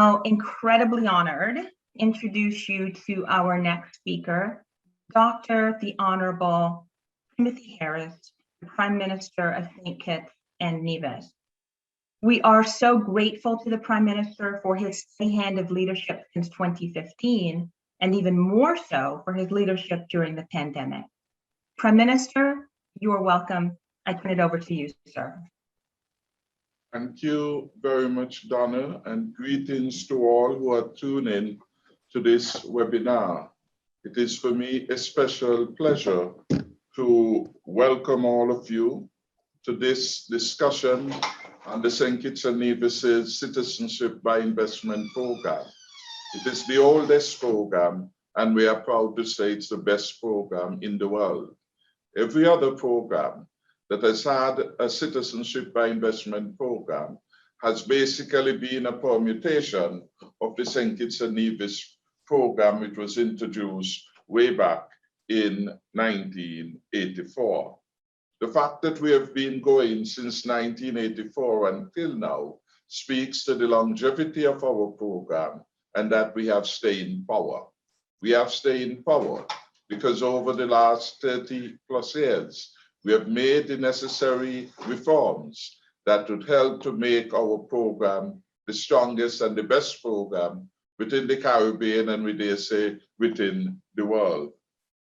Now, incredibly honored to introduce you to our next speaker, Dr. the Honorable Timothy Harris, the Prime Minister of St. Kitts and Nevis. We are so grateful to the Prime Minister for his steady hand of leadership since 2015, and even more so for his leadership during the pandemic. Prime Minister, you are welcome. I turn it over to you, sir. Thank you very much, Donna, and greetings to all who are tuning to this webinar. It is for me a special pleasure to welcome all of you to this discussion on the St. Kitts and Nevis' Citizenship by Investment Program. It is the oldest program, and we are proud to say it's the best program in the world. Every other program that has had a citizenship by investment program has basically been a permutation of the St. Kitts and Nevis program, which was introduced way back in 1984. The fact that we have been going since 1984 until now speaks to the longevity of our program and that we have staying power. We have staying power because over the last 30 plus years, we have made the necessary reforms that would help to make our program the strongest and the best program within the Caribbean and we dare say within the world.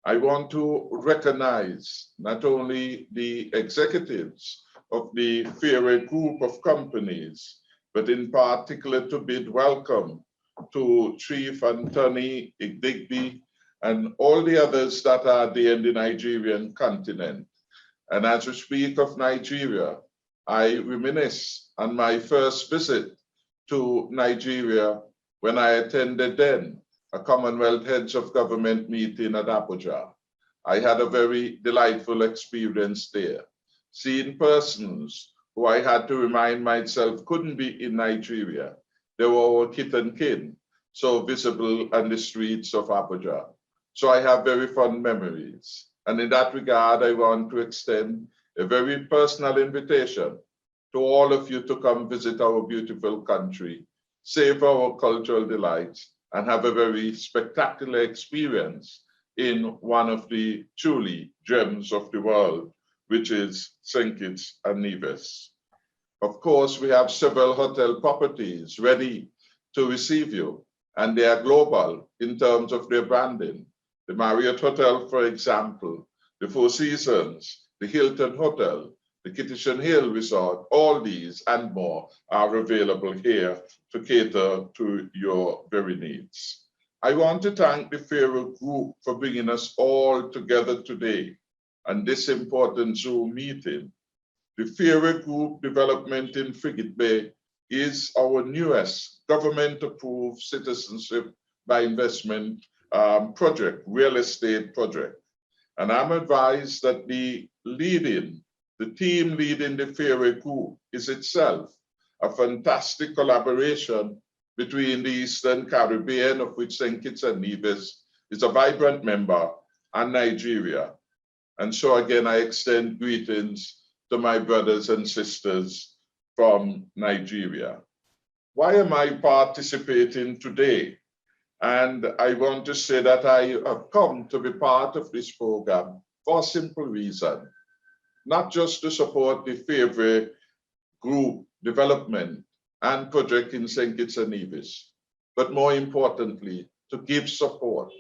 I want to recognize not only the executives of the Fairway group of companies, but in particular to bid welcome to Chief Anthony Igdigby and all the others that are there in the Nigerian continent. And as we speak of Nigeria, I reminisce on my first visit to Nigeria when I attended then a Commonwealth Heads of Government meeting at Abuja. I had a very delightful experience there, seeing persons who I had to remind myself couldn't be in Nigeria. They were our kith and kin, so visible on the streets of Abuja. So I have very fond memories. And in that regard, I want to extend a very personal invitation to all of you to come visit our beautiful country, savor our cultural delights, and have a very spectacular experience in one of the truly gems of the world, which is St. Kitts and Nevis. Of course, we have several hotel properties ready to receive you, and they are global in terms of their branding. The Marriott Hotel, for example, the Four Seasons, the Hilton Hotel, the Kittish Hill Resort, all these and more are available here to cater to your very needs. I want to thank the Fairway Group for bringing us all together today on this important Zoom meeting. The Fairway Group development in Frigate Bay is our newest government-approved citizenship by investment project, real estate project. And I'm advised that the team leading the Fairway Group is itself a fantastic collaboration between the Eastern Caribbean, of which St. Kitts and Nevis is a vibrant member, and Nigeria. And so again, I extend greetings to my brothers and sisters from Nigeria. Why am I participating today? And I want to say that I have come to be part of this program for a simple reason, not just to support the Fairway Group development and project in St. Kitts and Nevis, but more importantly, to give support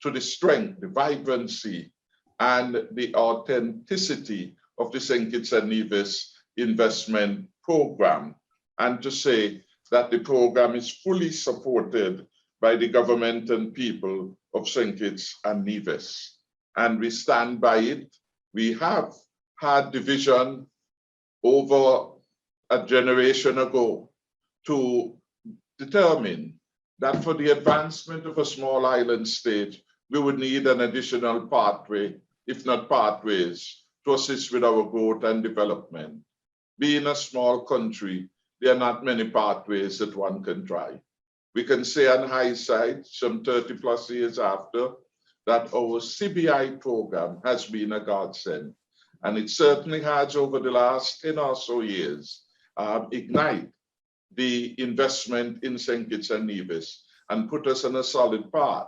to the strength, the vibrancy, and the authenticity of the St. Kitts and Nevis investment program, and to say that the program is fully supported by the government and people of St. Kitts and Nevis. And we stand by it. We have had the vision over a generation ago to determine that for the advancement of a small island state, we would need an additional pathway, if not pathways, to assist with our growth and development. Being a small country, there are not many pathways that one can try. We can say on hindsight, some 30 plus years after, that our CBI program has been a godsend. And it certainly has over the last 10 or so years, ignite the investment in St. Kitts-Nevis and put us on a solid path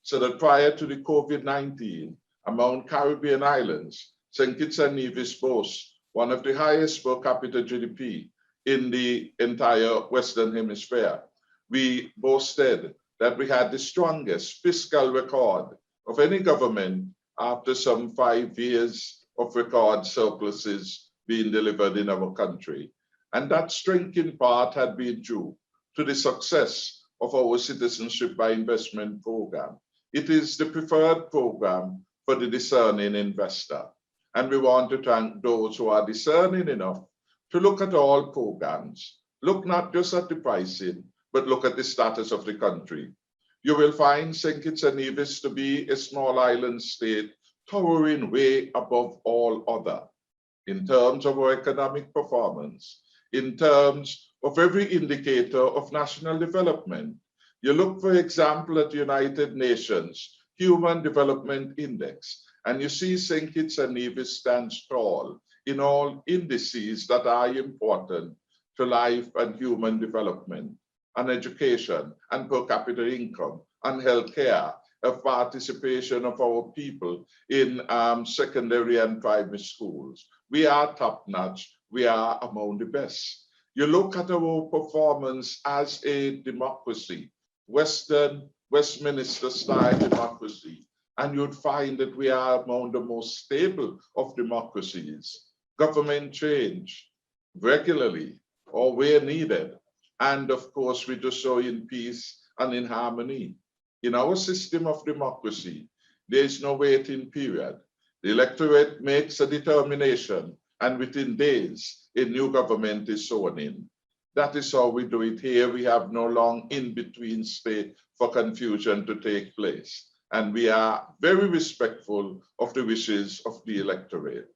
so that prior to the COVID-19, among Caribbean islands, St. Kitts-Nevis boasts one of the highest per capita GDP in the entire Western Hemisphere. We boasted that we had the strongest fiscal record of any government after some 5 years of record surpluses being delivered in our country. And that strength in part had been due to the success of our Citizenship by Investment program. It is the preferred program for the discerning investor. And we want to thank those who are discerning enough to look at all programs, look not just at the pricing, but look at the status of the country. You will find St. Kitts-Nevis to be a small island state towering way above all other in terms of our economic performance, in terms of every indicator of national development. You look, for example, at the United Nations Human Development Index, and you see St. Kitts-Nevis stands tall in all indices that are important to life and human development, and education, and per capita income, and healthcare, of participation of our people in secondary and primary schools. We are top-notch. We are among the best. You look at our performance as a democracy, Westminster-style democracy, and you'd find that we are among the most stable of democracies. Government change regularly or where needed. And of course, we do so in peace and in harmony. In our system of democracy, there is no waiting period. The electorate makes a determination, and within days, a new government is sworn in. That is how we do it here. We have no long in-between state for confusion to take place. And we are very respectful of the wishes of the electorate.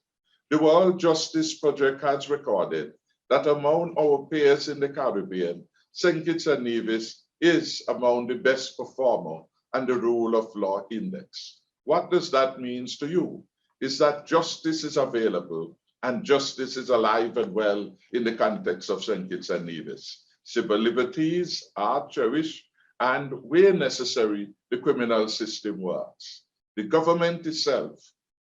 The World Justice Project has recorded that among our peers in the Caribbean, St. Kitts-Nevis is among the best performer and the Rule of Law Index. What does that mean to you? Is that justice is available and justice is alive and well in the context of St. Kitts-Nevis. Civil liberties are cherished, and where necessary, the criminal system works. The government itself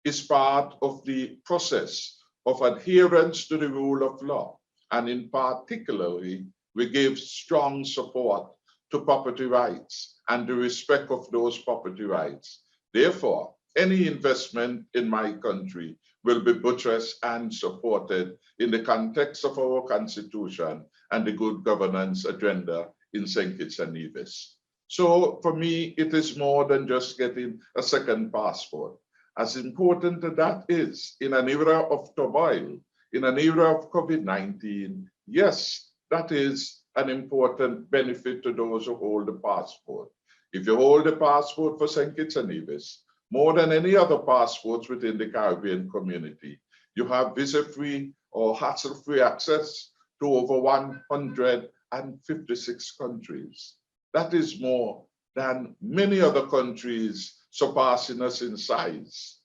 is part of the process of adherence to the rule of law, and in particularly, we give strong support to property rights and the respect of those property rights. Therefore, any investment in my country will be buttressed and supported in the context of our Constitution and the good governance agenda in St. Kitts-Nevis. So for me, it is more than just getting a second passport. As important as that is, in an era of turmoil, in an era of COVID-19, yes, that is an important benefit to those who hold a passport. If you hold a passport for St. Kitts-Nevis, more than any other passports within the Caribbean community, you have visa-free or hassle-free access to over 156 countries. That is more than many other countries surpassing us in size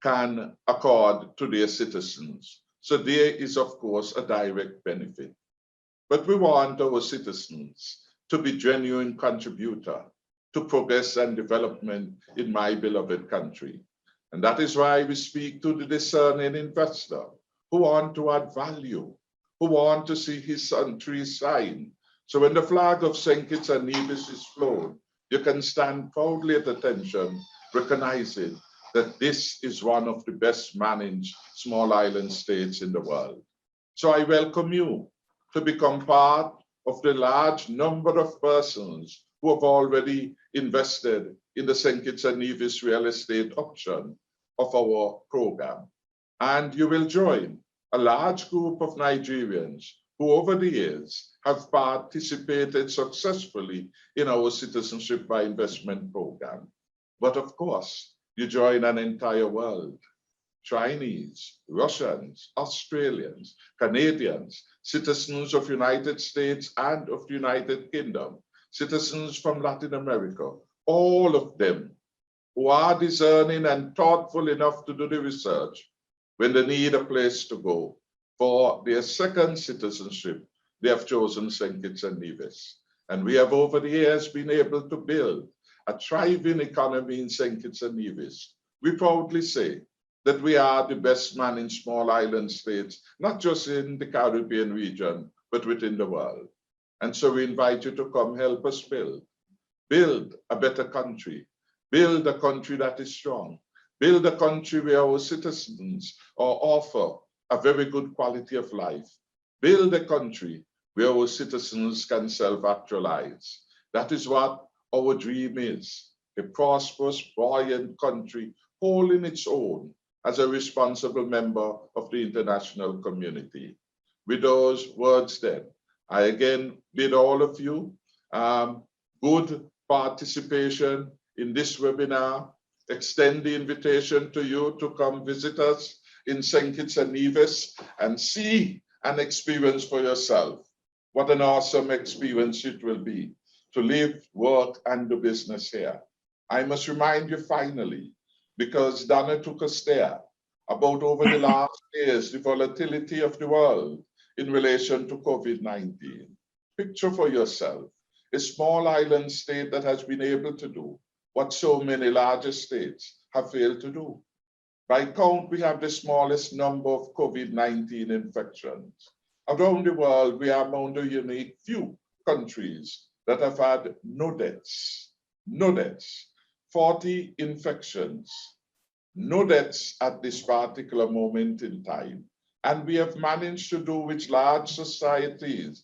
can accord to their citizens. So there is, of course, a direct benefit. But we want our citizens to be genuine contributor to progress and development in my beloved country. And that is why we speak to the discerning investor who want to add value, who want to see his country shine. So when the flag of St. Kitts-Nevis is flown, you can stand proudly at attention, recognizing that this is one of the best managed small island states in the world. So I welcome you to become part of the large number of persons who have already invested in the St. Kitts-Nevis real estate option of our program. And you will join a large group of Nigerians who over the years have participated successfully in our Citizenship by Investment program. But of course, you join an entire world. Chinese, Russians, Australians, Canadians, citizens of United States and of the United Kingdom, citizens from Latin America, all of them who are discerning and thoughtful enough to do the research when they need a place to go for their second citizenship, they have chosen St. Kitts-Nevis. And we have over the years been able to build a thriving economy in St. Kitts-Nevis. We proudly say that we are the best managed small island states, not just in the Caribbean region, but within the world. And so we invite you to come help us build a better country, build a country that is strong, build a country where our citizens are offer a very good quality of life, build a country where our citizens can self-actualize. That is what our dream is, a prosperous, buoyant country holding its own as a responsible member of the international community. With those words then, I again bid all of you good participation in this webinar, extend the invitation to you to come visit us in St. Kitts-Nevis and see and experience for yourself what an awesome experience it will be to live, work, and do business here. I must remind you finally, because Donna took us there, about over the last years, the volatility of the world in relation to COVID-19. Picture for yourself a small island state that has been able to do what so many larger states have failed to do. By count, we have the smallest number of COVID-19 infections. Around the world, we are among the unique few countries that have had no deaths, 40 infections, no deaths at this particular moment in time. And we have managed to do which large societies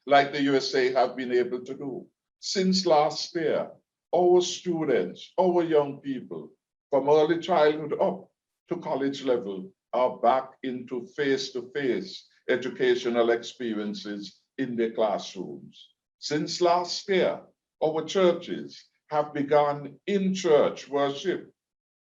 like the USA have been able to do. Since last year, our students, our young people, from early childhood up to college level, are back into face-to-face educational experiences in their classrooms. Since last year, our churches have begun in-church worship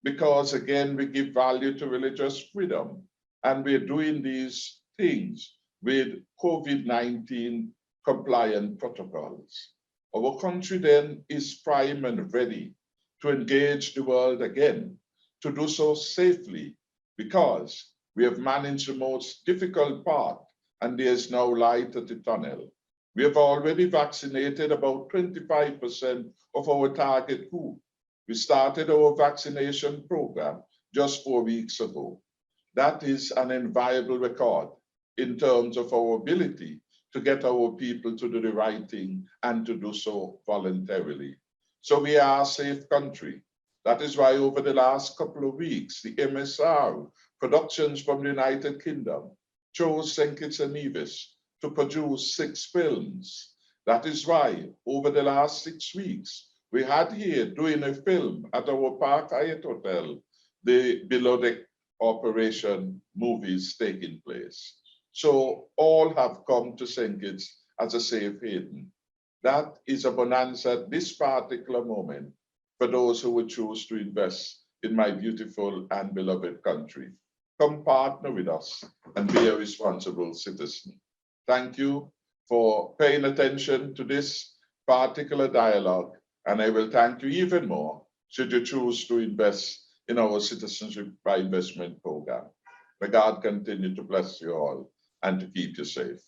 because, again, we give value to religious freedom, and we're doing these things with COVID-19 compliant protocols. Our country then is prime and ready to engage the world again, to do so safely, because we have managed the most difficult part and there is now light at the tunnel. We have already vaccinated about 25% of our target group. We started our vaccination program just 4 weeks ago. That is an enviable record in terms of our ability to get our people to do the right thing and to do so voluntarily. So we are a safe country. That is why over the last couple of weeks, the MSR productions from the United Kingdom chose St. Kitts-Nevis to produce 6 films. That is why over the last 6 weeks, we had here doing a film at our Park Hyatt Hotel, the Below Deck Operation movies taking place. So all have come to St. Kitts as a safe haven. That is a bonanza at this particular moment for those who would choose to invest in my beautiful and beloved country. Come partner with us and be a responsible citizen. Thank you for paying attention to this particular dialogue, and I will thank you even more should you choose to invest in our Citizenship by Investment program. May God continue to bless you all and to keep you safe.